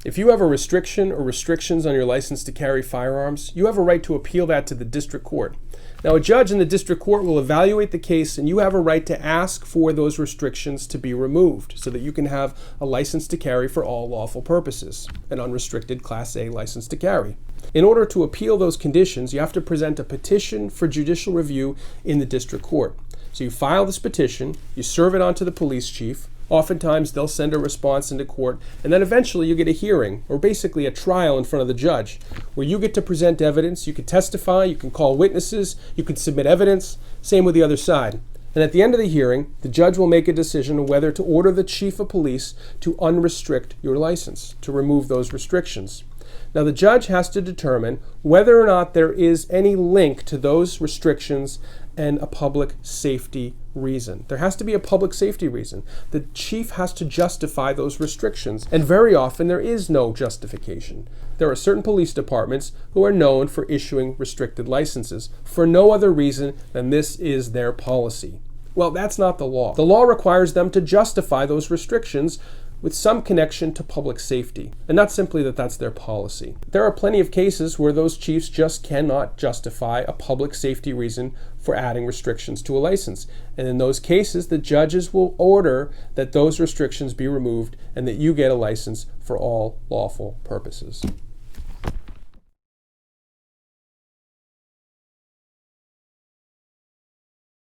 If you have a restriction or restrictions on your license to carry firearms, you have a right to appeal that to the district court. Now, a judge in the district court will evaluate the case, and you have a right to ask for those restrictions to be removed so that you can have a license to carry for all lawful purposes, an unrestricted Class A license to carry. In order to appeal those conditions, you have to present a petition for judicial review in the district court. So you file this petition, you serve it on to the police chief. Oftentimes, they'll send a response into court, and then eventually you get a hearing, or basically a trial in front of the judge, where you get to present evidence, you can testify, you can call witnesses, you can submit evidence, same with the other side. And at the end of the hearing, the judge will make a decision on whether to order the chief of police to unrestrict your license, to remove those restrictions. Now, the judge has to determine whether or not there is any link to those restrictions and a public safety reason. There has to be a public safety reason. The chief has to justify those restrictions, and very often there is no justification. There are certain police departments who are known for issuing restricted licenses for no other reason than this is their policy. Well, that's not the law. The law requires them to justify those restrictions with some connection to public safety, and not simply that that's their policy. There are plenty of cases where those chiefs just cannot justify a public safety reason for adding restrictions to a license. And in those cases, the judges will order that those restrictions be removed and that you get a license for all lawful purposes.